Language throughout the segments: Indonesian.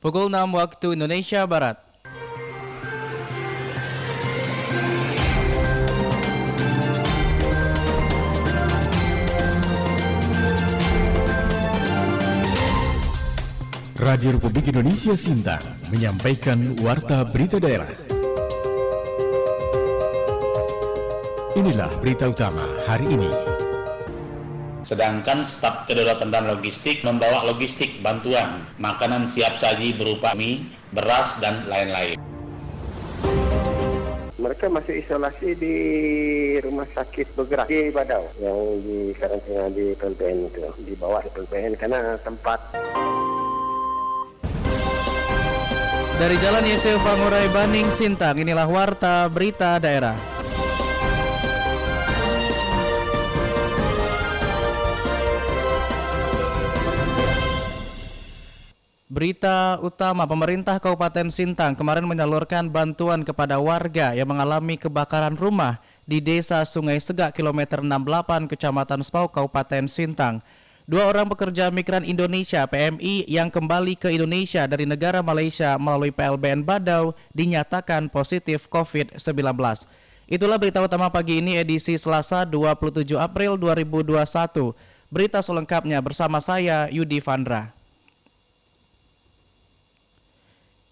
Pukul 6 waktu Indonesia Barat. Radio Republik Indonesia Sintang menyampaikan Warta Berita Daerah. Inilah berita utama hari ini. Sedangkan staf kedaulatan dan logistik membawa logistik bantuan, makanan siap saji berupa mie, beras, dan lain-lain. Mereka masih isolasi di rumah sakit bergerak di Badau yang di karantina di PLBN itu, dibawa di PLBN karena tempat. Dari Jalan Yeseu Fangurai Baning Sintang, inilah Warta Berita Daerah. Berita utama, pemerintah Kabupaten Sintang kemarin menyalurkan bantuan kepada warga yang mengalami kebakaran rumah di Desa Sungai Segak kilometer 68 Kecamatan Spau, Kabupaten Sintang. 2 orang pekerja migran Indonesia PMI yang kembali ke Indonesia dari negara Malaysia melalui PLBN Badau dinyatakan positif COVID-19. Itulah berita utama pagi ini edisi Selasa 27 April 2021. Berita selengkapnya bersama saya Yudi Vandra.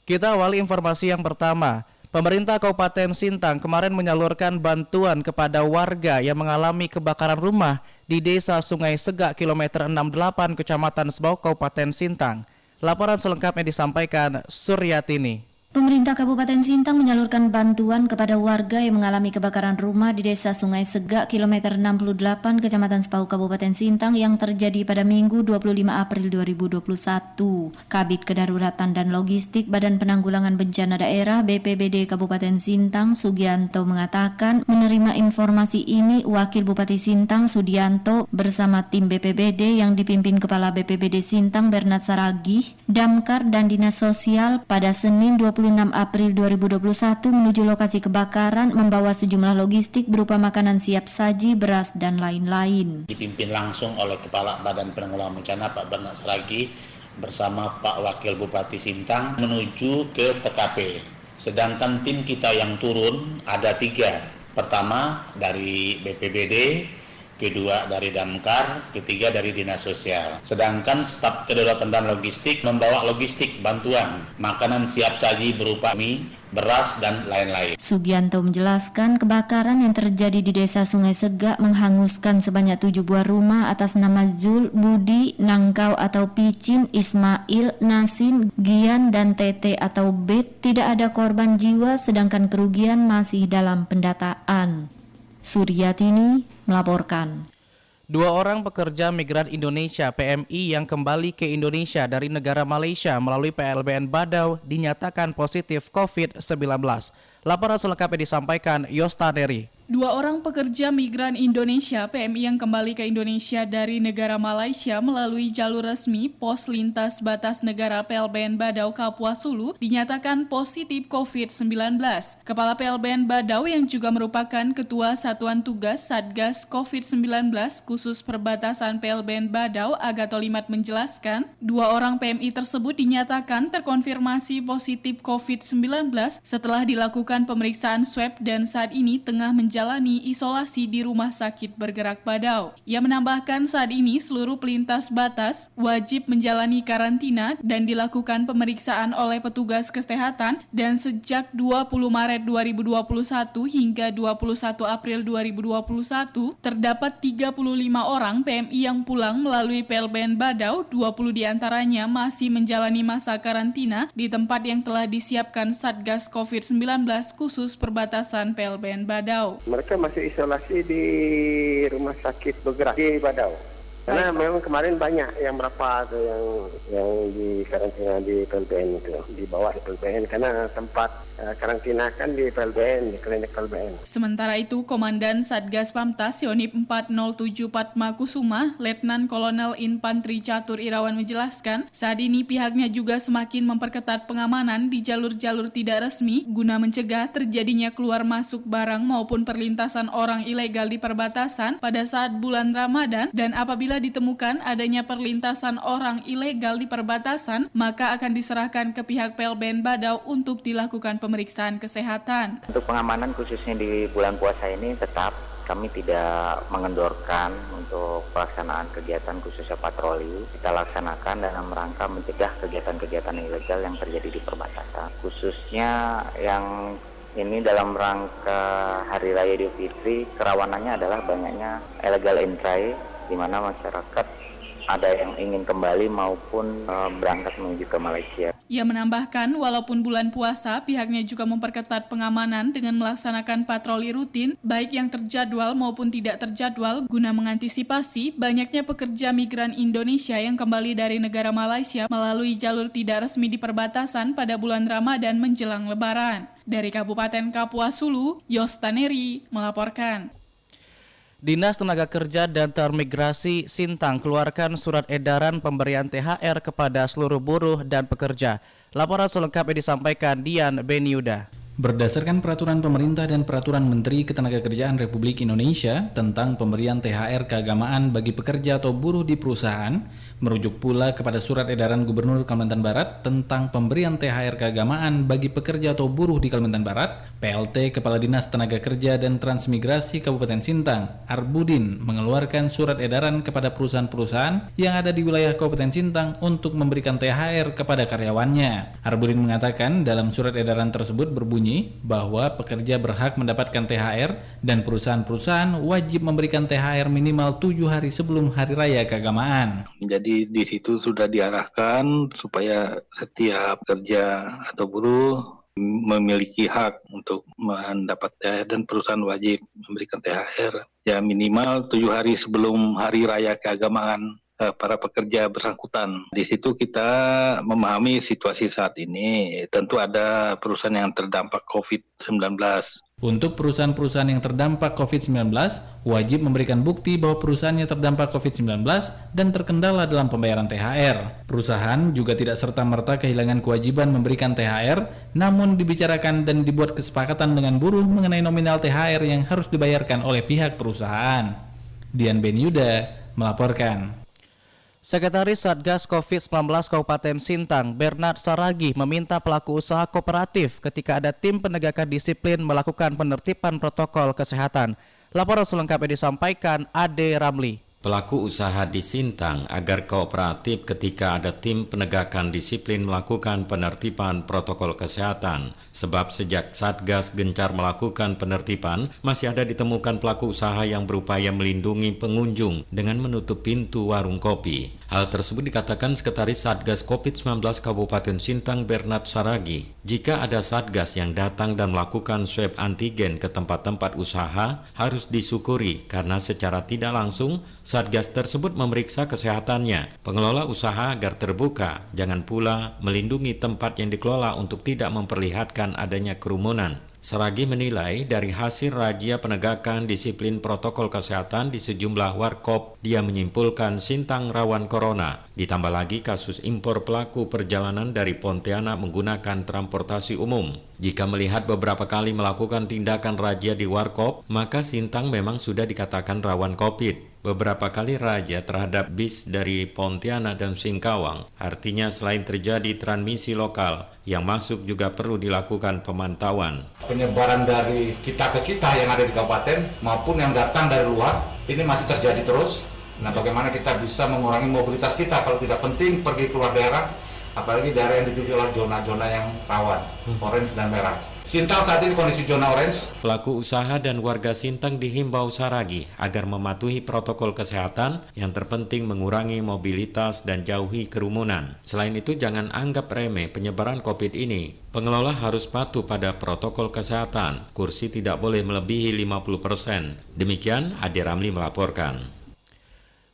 Kita awali informasi yang pertama. Pemerintah Kabupaten Sintang kemarin menyalurkan bantuan kepada warga yang mengalami kebakaran rumah di Desa Sungai Segak kilometer 68 Kecamatan Sebau, Kabupaten Sintang. Laporan selengkapnya disampaikan Suryatini. Pemerintah Kabupaten Sintang menyalurkan bantuan kepada warga yang mengalami kebakaran rumah di Desa Sungai Segak kilometer 68 Kecamatan Sepau Kabupaten Sintang yang terjadi pada Minggu 25 April 2021. Kabid Kedaruratan dan Logistik Badan Penanggulangan Bencana Daerah BPBD Kabupaten Sintang Sugianto mengatakan menerima informasi ini Wakil Bupati Sintang Sudianto bersama tim BPBD yang dipimpin Kepala BPBD Sintang Bernard Saragih, Damkar dan Dinas Sosial pada Senin 26 April 2021 menuju lokasi kebakaran membawa sejumlah logistik berupa makanan siap saji, beras, dan lain-lain. Dipimpin langsung oleh Kepala Badan Penanggulangan Bencana Pak Bernard Saragih bersama Pak Wakil Bupati Sintang menuju ke TKP. Sedangkan tim kita yang turun ada 3. Pertama dari BPBD, kedua dari Damkar, ketiga dari Dinas Sosial. Sedangkan staf kedaulatan dan logistik membawa logistik bantuan, makanan siap saji berupa mie, beras, dan lain-lain. Sugianto menjelaskan kebakaran yang terjadi di Desa Sungai Segak menghanguskan sebanyak 7 buah rumah atas nama Zul, Budi, Nangkau atau Picin, Ismail, Nasin, Gian, dan Tete atau Bet. Tidak ada korban jiwa sedangkan kerugian masih dalam pendataan. Suryatini melaporkan. 2 orang pekerja migran Indonesia PMI yang kembali ke Indonesia dari negara Malaysia melalui PLBN Badau dinyatakan positif COVID-19. Laporan selengkapnya disampaikan Yostaneri. 2 orang pekerja migran Indonesia PMI yang kembali ke Indonesia dari negara Malaysia melalui jalur resmi Pos Lintas Batas Negara PLBN Badau Kapuas Hulu dinyatakan positif COVID-19. Kepala PLBN Badau yang juga merupakan Ketua Satuan Tugas Satgas COVID-19 khusus perbatasan PLBN Badau Agatolimat menjelaskan, 2 orang PMI tersebut dinyatakan terkonfirmasi positif COVID-19 setelah dilakukan pemeriksaan swab dan saat ini tengah menjalani isolasi di Rumah Sakit Bergerak Badau. Ia menambahkan saat ini seluruh pelintas batas wajib menjalani karantina dan dilakukan pemeriksaan oleh petugas kesehatan dan sejak 20 Maret 2021 hingga 21 April 2021 terdapat 35 orang PMI yang pulang melalui PLBN Badau, 20 diantaranya masih menjalani masa karantina di tempat yang telah disiapkan Satgas COVID-19 khusus perbatasan PLBN Badau. Mereka masih isolasi di rumah sakit bergerak di Badau. Karena memang kemarin banyak yang berapa yang di karantina di PLBN itu, dibawa di PLBN karena tempat karantina kan di PLBN, di klinik PLBN. Sementara itu, Komandan Satgas Pamtas Yonif 407 Patma Kusuma, Letnan Kolonel Infantri Catur Irawan menjelaskan, saat ini pihaknya juga semakin memperketat pengamanan di jalur-jalur tidak resmi guna mencegah terjadinya keluar masuk barang maupun perlintasan orang ilegal di perbatasan pada saat bulan Ramadan dan apabila Apabila ditemukan adanya perlintasan orang ilegal di perbatasan, maka akan diserahkan ke pihak PLBN Badau untuk dilakukan pemeriksaan kesehatan. Untuk pengamanan khususnya di bulan puasa ini tetap kami tidak mengendorkan untuk pelaksanaan kegiatan khususnya patroli. Kita laksanakan dalam rangka mencegah kegiatan-kegiatan ilegal yang terjadi di perbatasan. Khususnya yang ini dalam rangka Hari Raya Idul Fitri, kerawanannya adalah banyaknya illegal entry, di mana masyarakat ada yang ingin kembali maupun berangkat menuju ke Malaysia. Ia menambahkan, walaupun bulan puasa, pihaknya juga memperketat pengamanan dengan melaksanakan patroli rutin, baik yang terjadwal maupun tidak terjadwal, guna mengantisipasi banyaknya pekerja migran Indonesia yang kembali dari negara Malaysia melalui jalur tidak resmi di perbatasan pada bulan Ramadan menjelang Lebaran. Dari Kabupaten Kapuas Hulu, Yostaneri melaporkan. Dinas Tenaga Kerja dan Transmigrasi Sintang keluarkan surat edaran pemberian THR kepada seluruh buruh dan pekerja. Laporan selengkapnya disampaikan Dian Beniuda. Berdasarkan peraturan pemerintah dan peraturan Menteri Ketenagakerjaan Republik Indonesia tentang pemberian THR keagamaan bagi pekerja atau buruh di perusahaan, merujuk pula kepada surat edaran Gubernur Kalimantan Barat tentang pemberian THR keagamaan bagi pekerja atau buruh di Kalimantan Barat, PLT Kepala Dinas Tenaga Kerja dan Transmigrasi Kabupaten Sintang, Arbudin, mengeluarkan surat edaran kepada perusahaan-perusahaan yang ada di wilayah Kabupaten Sintang untuk memberikan THR kepada karyawannya. Arbudin mengatakan dalam surat edaran tersebut berbunyi bahwa pekerja berhak mendapatkan THR dan perusahaan-perusahaan wajib memberikan THR minimal 7 hari sebelum Hari Raya Keagamaan. Jadi di situ sudah diarahkan supaya setiap pekerja atau buruh memiliki hak untuk mendapat THR dan perusahaan wajib memberikan THR ya minimal 7 hari sebelum Hari Raya Keagamaan para pekerja bersangkutan. Di situ kita memahami situasi saat ini. Tentu ada perusahaan yang terdampak COVID-19. Untuk perusahaan-perusahaan yang terdampak COVID-19, wajib memberikan bukti bahwa perusahaannya terdampak COVID-19 dan terkendala dalam pembayaran THR. Perusahaan juga tidak serta-merta kehilangan kewajiban memberikan THR, namun dibicarakan dan dibuat kesepakatan dengan buruh mengenai nominal THR yang harus dibayarkan oleh pihak perusahaan. Dian Beniuda melaporkan. Sekretaris Satgas COVID-19 Kabupaten Sintang, Bernard Saragi, meminta pelaku usaha kooperatif ketika ada tim penegakan disiplin melakukan penertiban protokol kesehatan. Laporan selengkapnya disampaikan Ade Ramli. Pelaku usaha di Sintang agar kooperatif ketika ada tim penegakan disiplin melakukan penertiban protokol kesehatan. Sebab sejak Satgas gencar melakukan penertiban, masih ada ditemukan pelaku usaha yang berupaya melindungi pengunjung dengan menutup pintu warung kopi. Hal tersebut dikatakan Sekretaris Satgas COVID-19 Kabupaten Sintang Bernard Saragi. Jika ada Satgas yang datang dan melakukan swab antigen ke tempat-tempat usaha, harus disyukuri karena secara tidak langsung Satgas tersebut memeriksa kesehatannya. Pengelola usaha agar terbuka, jangan pula melindungi tempat yang dikelola untuk tidak memperlihatkan adanya kerumunan. Saragi menilai dari hasil razia penegakan disiplin protokol kesehatan di sejumlah warkop, dia menyimpulkan Sintang rawan corona. Ditambah lagi kasus impor pelaku perjalanan dari Pontianak menggunakan transportasi umum. Jika melihat beberapa kali melakukan tindakan razia di warkop, maka Sintang memang sudah dikatakan rawan COVID. Beberapa kali razia terhadap bis dari Pontianak dan Singkawang. Artinya selain terjadi transmisi lokal, yang masuk juga perlu dilakukan pemantauan. Penyebaran dari kita ke kita yang ada di kabupaten maupun yang datang dari luar, ini masih terjadi terus. Nah, bagaimana kita bisa mengurangi mobilitas kita kalau tidak penting pergi keluar daerah, apalagi daerah yang dituju oleh zona-zona yang rawan, orange dan merah. Sintang saat ini kondisi zona orange. Pelaku usaha dan warga Sintang dihimbau Saragi agar mematuhi protokol kesehatan, yang terpenting mengurangi mobilitas dan jauhi kerumunan. Selain itu jangan anggap remeh penyebaran COVID ini. Pengelola harus patuh pada protokol kesehatan. Kursi tidak boleh melebihi 50%. Demikian Ade Ramli melaporkan.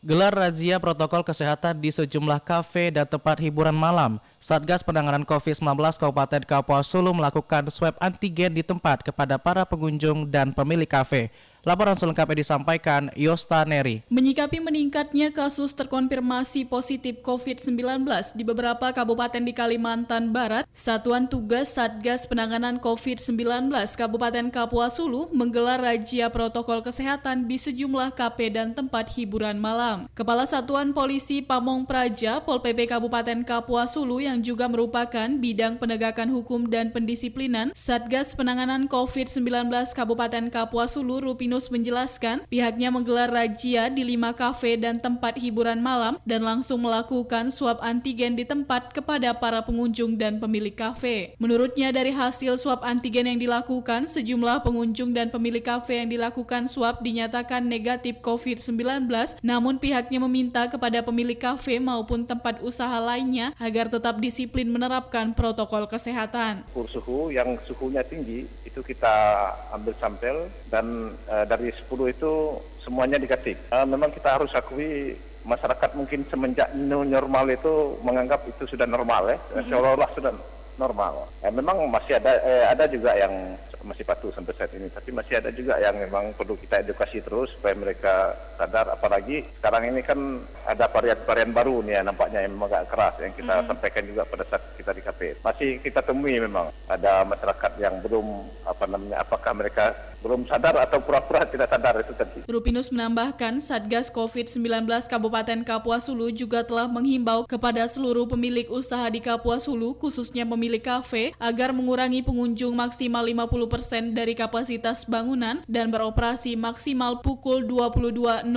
Gelar razia protokol kesehatan di sejumlah kafe dan tempat hiburan malam. Satgas Penanganan COVID-19 Kabupaten Kapuas Hulu melakukan swab antigen di tempat kepada para pengunjung dan pemilik kafe. Laporan selengkapnya disampaikan Yosta Neri. Menyikapi meningkatnya kasus terkonfirmasi positif COVID-19 di beberapa kabupaten di Kalimantan Barat, Satuan Tugas Satgas Penanganan COVID-19 Kabupaten Kapuas Hulu menggelar razia protokol kesehatan di sejumlah kafe dan tempat hiburan malam. Kepala Satuan Polisi Pamong Praja, Pol PP Kabupaten Kapuas Hulu yang juga merupakan bidang penegakan hukum dan pendisiplinan Satgas Penanganan COVID-19 Kabupaten Kapuas Hulu, Rupinus menjelaskan pihaknya menggelar razia di 5 kafe dan tempat hiburan malam dan langsung melakukan swab antigen di tempat kepada para pengunjung dan pemilik kafe. Menurutnya dari hasil swab antigen yang dilakukan, sejumlah pengunjung dan pemilik kafe yang dilakukan swab dinyatakan negatif COVID-19, namun pihaknya meminta kepada pemilik kafe maupun tempat usaha lainnya agar tetap disiplin menerapkan protokol kesehatan. Ukur suhu yang suhunya tinggi itu kita ambil sampel dan dari 10 itu semuanya negatif. Memang kita harus akui masyarakat mungkin semenjak new normal itu menganggap itu sudah normal ya, seolah-olah sudah normal. Memang masih ada juga yang masih patuh sampai saat ini, tapi masih ada juga yang memang perlu kita edukasi terus supaya mereka sadar, apalagi sekarang ini kan ada varian baru nih ya, nampaknya yang memang agak keras yang kita sampaikan juga pada saat kita di KP. Masih kita temui memang ada masyarakat yang belum apakah mereka belum sadar atau pura-pura tidak sadar itu tadi. Rupinus menambahkan Satgas COVID-19 Kabupaten Kapuas Hulu juga telah menghimbau kepada seluruh pemilik usaha di Kapuas Hulu, khususnya pemilik kafe, agar mengurangi pengunjung maksimal 50% dari kapasitas bangunan dan beroperasi maksimal pukul 22.00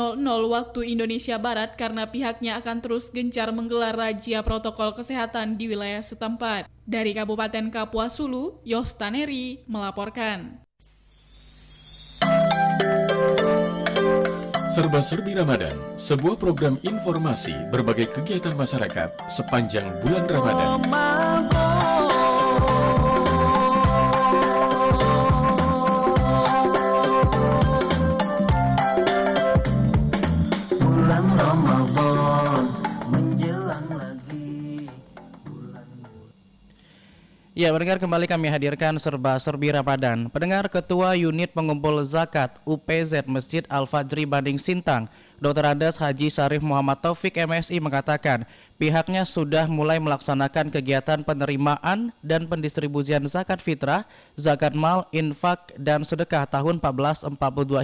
waktu Indonesia Barat karena pihaknya akan terus gencar menggelar razia protokol kesehatan di wilayah setempat. Dari Kabupaten Kapuas Hulu, Yosta Neri melaporkan. Serba-serbi Ramadan, sebuah program informasi berbagai kegiatan masyarakat sepanjang bulan Ramadan. Bulan Ramadan menjelang lagi. Ya, pendengar, kembali kami hadirkan Serba-serbi Ramadan. Pendengar, Ketua Unit Pengumpul Zakat UPZ Masjid Al-Fajri Banding Sintang, Dr. Andes Haji Syarif Muhammad Taufik MSI mengatakan pihaknya sudah mulai melaksanakan kegiatan penerimaan dan pendistribusian zakat fitrah, zakat mal, infak, dan sedekah tahun 1442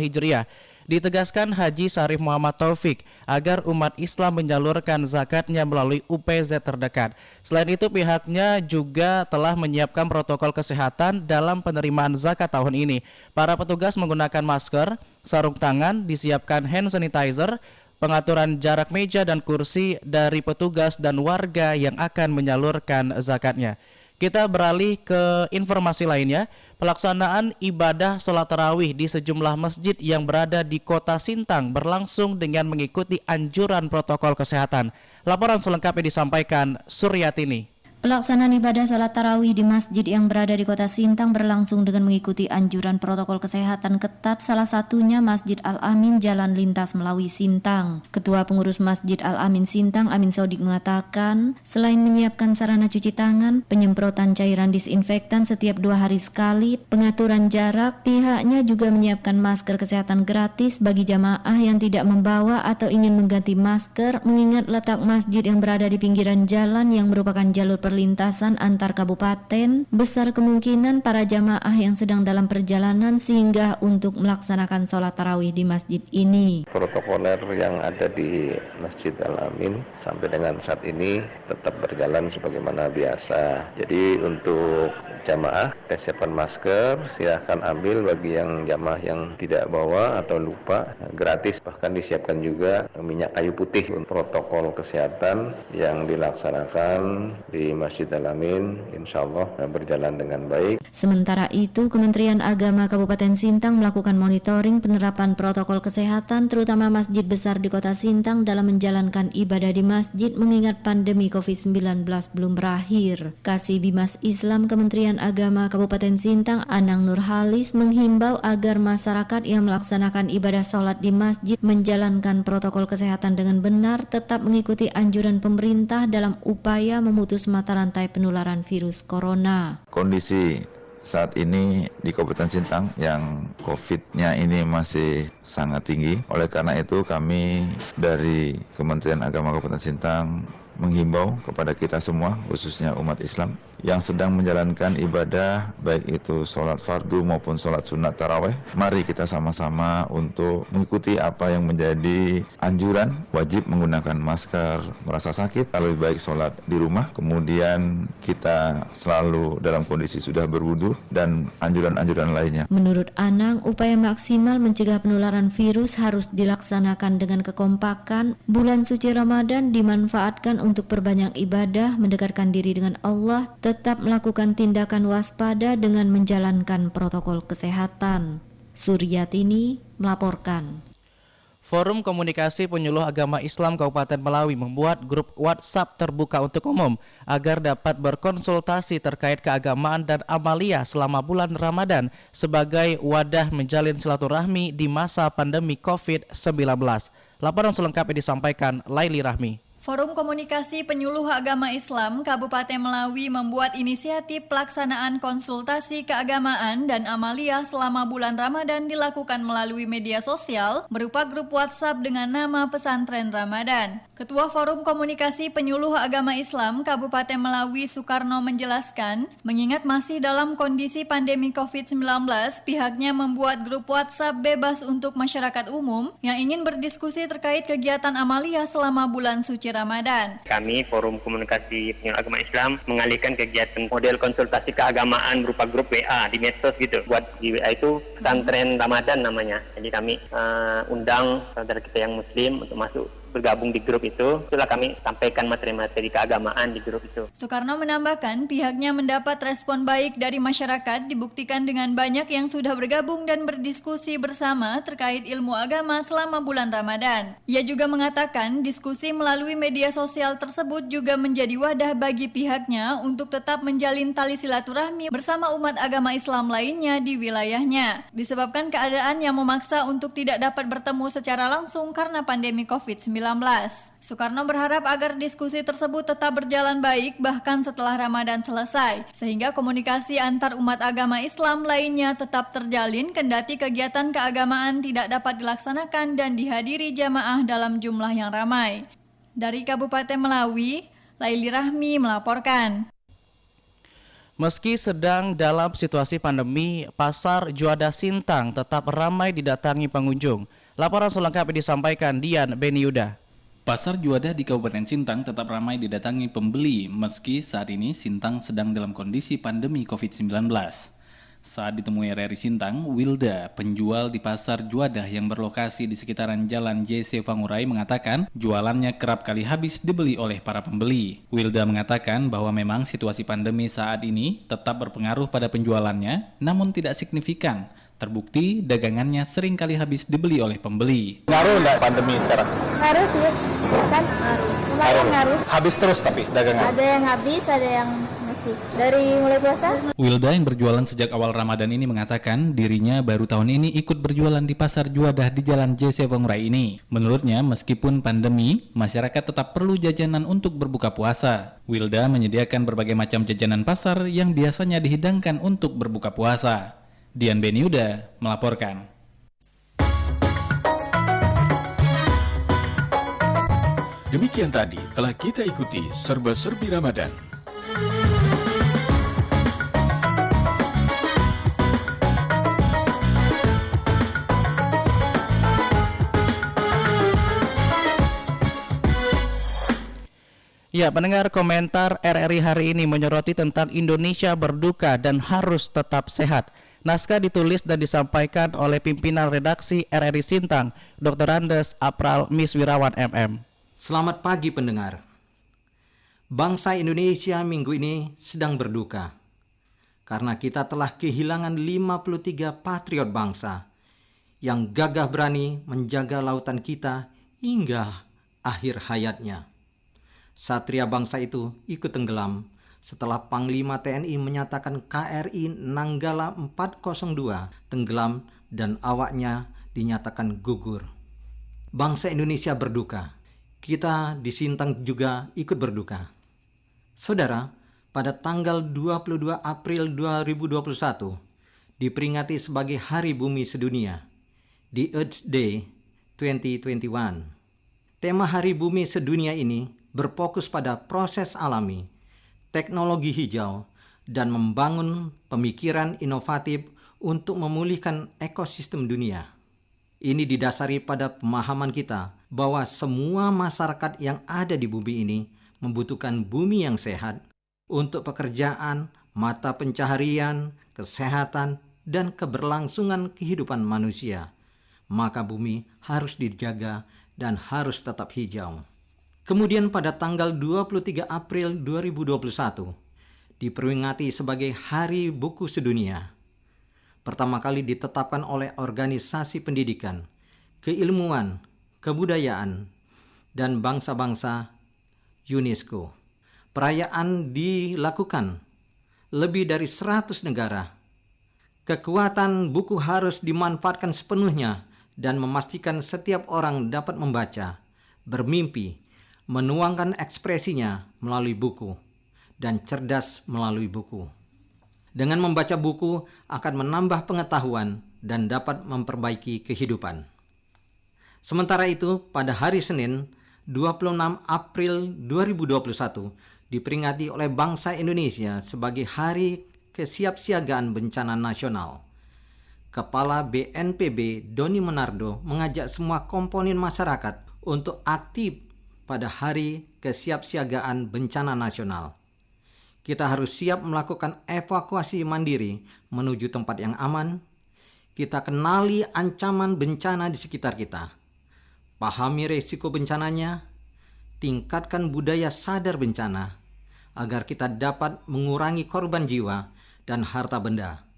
Hijriah. Ditegaskan Haji Syarif Muhammad Taufik agar umat Islam menyalurkan zakatnya melalui UPZ terdekat. Selain itu, pihaknya juga telah menyiapkan protokol kesehatan dalam penerimaan zakat tahun ini. Para petugas menggunakan masker, sarung tangan, disiapkan hand sanitizer, pengaturan jarak meja dan kursi dari petugas dan warga yang akan menyalurkan zakatnya. Kita beralih ke informasi lainnya. Pelaksanaan ibadah sholat tarawih di sejumlah masjid yang berada di kota Sintang berlangsung dengan mengikuti anjuran protokol kesehatan. Laporan selengkapnya disampaikan Suryatini. Pelaksanaan ibadah salat tarawih di masjid yang berada di kota Sintang berlangsung dengan mengikuti anjuran protokol kesehatan ketat, salah satunya Masjid Al-Amin Jalan Lintas Melawi Sintang. Ketua Pengurus Masjid Al-Amin Sintang, Amin Sodik, mengatakan selain menyiapkan sarana cuci tangan, penyemprotan cairan disinfektan setiap 2 hari sekali, pengaturan jarak, pihaknya juga menyiapkan masker kesehatan gratis bagi jamaah yang tidak membawa atau ingin mengganti masker, mengingat letak masjid yang berada di pinggiran jalan yang merupakan jalur perlintasan antar kabupaten, besar kemungkinan para jamaah yang sedang dalam perjalanan singgah untuk melaksanakan sholat tarawih di masjid ini. Protokoler yang ada di Masjid Al-Amin sampai dengan saat ini tetap berjalan sebagaimana biasa. Jadi untuk jamaah, kita siapkan masker, silahkan ambil bagi yang jamaah yang tidak bawa atau lupa, gratis. Bahkan disiapkan juga minyak kayu putih untuk protokol kesehatan yang dilaksanakan di Masjid Al-Amin, insya Allah berjalan dengan baik. Sementara itu, Kementerian Agama Kabupaten Sintang melakukan monitoring penerapan protokol kesehatan terutama masjid besar di kota Sintang dalam menjalankan ibadah di masjid mengingat pandemi COVID-19 belum berakhir. Kasih Bimas Islam Kementerian Agama Kabupaten Sintang, Anang Nurhalis, menghimbau agar masyarakat yang melaksanakan ibadah sholat di masjid menjalankan protokol kesehatan dengan benar, tetap mengikuti anjuran pemerintah dalam upaya memutus mata rantai penularan virus corona. Kondisi saat ini di Kabupaten Sintang yang COVID-nya ini masih sangat tinggi. Oleh karena itu kami dari Kementerian Agama Kabupaten Sintang menghimbau kepada kita semua, khususnya umat Islam yang sedang menjalankan ibadah, baik itu sholat fardu maupun sholat sunat taraweh. Mari kita sama-sama untuk mengikuti apa yang menjadi anjuran, wajib menggunakan masker, merasa sakit, lebih baik sholat di rumah. Kemudian kita selalu dalam kondisi sudah berwudu dan anjuran-anjuran lainnya. Menurut Anang, upaya maksimal mencegah penularan virus harus dilaksanakan dengan kekompakan. Bulan suci Ramadan dimanfaatkan untuk perbanyak ibadah, mendekatkan diri dengan Allah, tetap melakukan tindakan waspada dengan menjalankan protokol kesehatan. Suryatini melaporkan. Forum Komunikasi Penyuluh Agama Islam Kabupaten Melawi membuat grup WhatsApp terbuka untuk umum agar dapat berkonsultasi terkait keagamaan dan amalia selama bulan Ramadan sebagai wadah menjalin silaturahmi di masa pandemi COVID-19. Laporan selengkapnya disampaikan Laili Rahmi. Forum Komunikasi Penyuluh Agama Islam Kabupaten Melawi membuat inisiatif pelaksanaan konsultasi keagamaan dan amalia selama bulan Ramadan dilakukan melalui media sosial berupa grup WhatsApp dengan nama Pesantren Ramadan. Ketua Forum Komunikasi Penyuluh Agama Islam Kabupaten Melawi Soekarno menjelaskan, mengingat masih dalam kondisi pandemi COVID-19, pihaknya membuat grup WhatsApp bebas untuk masyarakat umum yang ingin berdiskusi terkait kegiatan amalia selama bulan suci Ramadan. Kami Forum Komunikasi Penyuluh Agama Islam mengalihkan kegiatan model konsultasi keagamaan berupa grup WA di medsos gitu. Buat di WA itu Pesantren Ramadan namanya. Jadi kami undang saudara kita yang muslim untuk masuk bergabung di grup itu. Itulah kami sampaikan materi-materi keagamaan di grup itu. Soekarno menambahkan pihaknya mendapat respon baik dari masyarakat dibuktikan dengan banyak yang sudah bergabung dan berdiskusi bersama terkait ilmu agama selama bulan Ramadan. Ia juga mengatakan diskusi melalui media sosial tersebut juga menjadi wadah bagi pihaknya untuk tetap menjalin tali silaturahmi bersama umat agama Islam lainnya di wilayahnya. Disebabkan keadaan yang memaksa untuk tidak dapat bertemu secara langsung karena pandemi COVID-19. Soekarno berharap agar diskusi tersebut tetap berjalan baik bahkan setelah Ramadan selesai, sehingga komunikasi antar umat agama Islam lainnya tetap terjalin kendati kegiatan keagamaan tidak dapat dilaksanakan dan dihadiri jamaah dalam jumlah yang ramai. Dari Kabupaten Melawi, Laili Rahmi melaporkan. Meski sedang dalam situasi pandemi, Pasar Juanda Sintang tetap ramai didatangi pengunjung. Laporan selengkapnya disampaikan Dian Beniuda. Pasar Juanda di Kabupaten Sintang tetap ramai didatangi pembeli meski saat ini Sintang sedang dalam kondisi pandemi COVID-19. Saat ditemui RRI Sintang, Wilda, penjual di Pasar Juanda yang berlokasi di sekitaran Jalan JC Fangurai mengatakan jualannya kerap kali habis dibeli oleh para pembeli. Wilda mengatakan bahwa memang situasi pandemi saat ini tetap berpengaruh pada penjualannya, namun tidak signifikan. Terbukti dagangannya sering kali habis dibeli oleh pembeli. Ngaruh nggak pandemi sekarang? Ngaruh sih, kan lumayan ngaruh. Habis terus tapi dagangan? Ada yang habis, ada yang masih. Dari mulai puasa. Wilda yang berjualan sejak awal Ramadan ini mengatakan dirinya baru tahun ini ikut berjualan di Pasar Juanda di Jalan JC Fangurai ini. Menurutnya meskipun pandemi, masyarakat tetap perlu jajanan untuk berbuka puasa. Wilda menyediakan berbagai macam jajanan pasar yang biasanya dihidangkan untuk berbuka puasa. Dian Beniuda melaporkan. Demikian tadi telah kita ikuti Serba-Serbi Ramadan. Ya, pendengar, komentar RRI hari ini menyoroti tentang Indonesia berduka dan harus tetap sehat. Naskah ditulis dan disampaikan oleh pimpinan redaksi RRI Sintang, Dr. Andes Apral Miswirawan MM. Selamat pagi pendengar. Bangsa Indonesia minggu ini sedang berduka karena kita telah kehilangan 53 patriot bangsa yang gagah berani menjaga lautan kita hingga akhir hayatnya. Satria bangsa itu ikut tenggelam setelah Panglima TNI menyatakan KRI Nanggala 402 tenggelam dan awaknya dinyatakan gugur. Bangsa Indonesia berduka. Kita di Sintang juga ikut berduka. Saudara, pada tanggal 22 April 2021 diperingati sebagai Hari Bumi Sedunia, The Earth Day 2021. Tema Hari Bumi Sedunia ini berfokus pada proses alami, teknologi hijau, dan membangun pemikiran inovatif untuk memulihkan ekosistem dunia. Ini didasari pada pemahaman kita bahwa semua masyarakat yang ada di bumi ini membutuhkan bumi yang sehat untuk pekerjaan, mata pencaharian, kesehatan, dan keberlangsungan kehidupan manusia. Maka bumi harus dijaga dan harus tetap hijau. Kemudian pada tanggal 23 April 2021 diperingati sebagai Hari Buku Sedunia. Pertama kali ditetapkan oleh Organisasi Pendidikan, Keilmuan, Kebudayaan, dan Bangsa-Bangsa UNESCO. Perayaan dilakukan lebih dari 100 negara. Kekuatan buku harus dimanfaatkan sepenuhnya dan memastikan setiap orang dapat membaca, bermimpi, menuangkan ekspresinya melalui buku, dan cerdas melalui buku. Dengan membaca buku akan menambah pengetahuan dan dapat memperbaiki kehidupan. Sementara itu, pada hari Senin, 26 April 2021, diperingati oleh bangsa Indonesia sebagai Hari Kesiapsiagaan Bencana Nasional. Kepala BNPB Doni Monardo mengajak semua komponen masyarakat untuk aktif pada Hari Kesiapsiagaan Bencana Nasional. Kita harus siap melakukan evakuasi mandiri menuju tempat yang aman. Kita kenali ancaman bencana di sekitar kita. Pahami risiko bencananya. Tingkatkan budaya sadar bencana agar kita dapat mengurangi korban jiwa dan harta benda.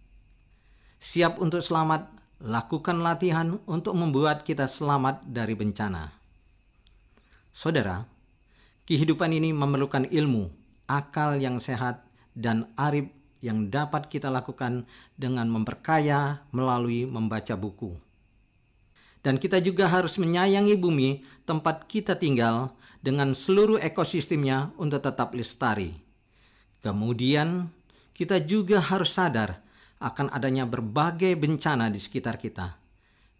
Siap untuk selamat, lakukan latihan untuk membuat kita selamat dari bencana. Saudara, kehidupan ini memerlukan ilmu, akal yang sehat, dan arif yang dapat kita lakukan dengan memperkaya melalui membaca buku. Dan kita juga harus menyayangi bumi tempat kita tinggal dengan seluruh ekosistemnya untuk tetap lestari. Kemudian, kita juga harus sadar akan adanya berbagai bencana di sekitar kita,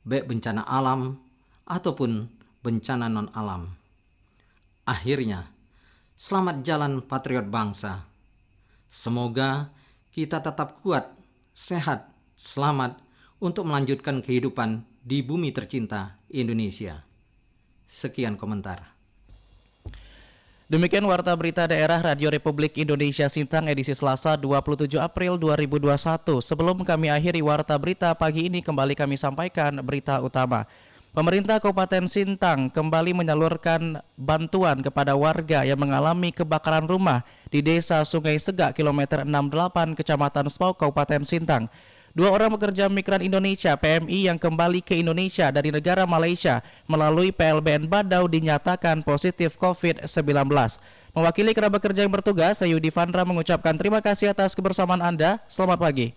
baik bencana alam ataupun bencana non-alam. Akhirnya, selamat jalan patriot bangsa. Semoga kita tetap kuat, sehat, selamat untuk melanjutkan kehidupan di bumi tercinta Indonesia. Sekian komentar. Demikian Warta Berita Daerah Radio Republik Indonesia Sintang edisi Selasa 27 April 2021. Sebelum kami akhiri Warta Berita pagi ini, kembali kami sampaikan berita utama. Pemerintah Kabupaten Sintang kembali menyalurkan bantuan kepada warga yang mengalami kebakaran rumah di Desa Sungai Segak, kilometer 68, Kecamatan Spau, Kabupaten Sintang. 2 orang pekerja migran Indonesia PMI yang kembali ke Indonesia dari negara Malaysia melalui PLBN Badau dinyatakan positif COVID-19. Mewakili kerabat kerja yang bertugas, saya Yudi Vandra mengucapkan terima kasih atas kebersamaan Anda. Selamat pagi.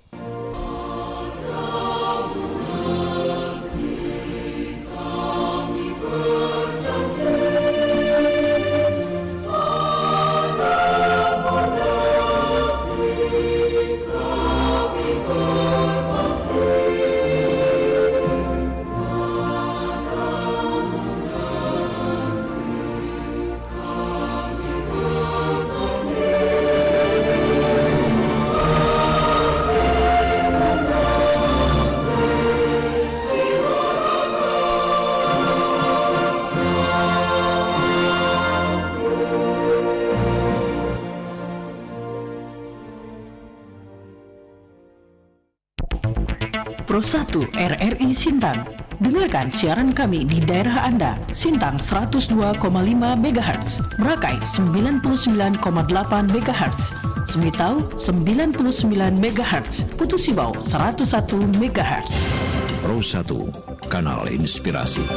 Pro 1 RRI Sintang. Dengarkan siaran kami di daerah Anda. Sintang 102,5 MHz, Merakai 99,8 MHz, Semitau 99 MHz, Putu Sibau 101 MHz. Pro 1, kanal inspirasi.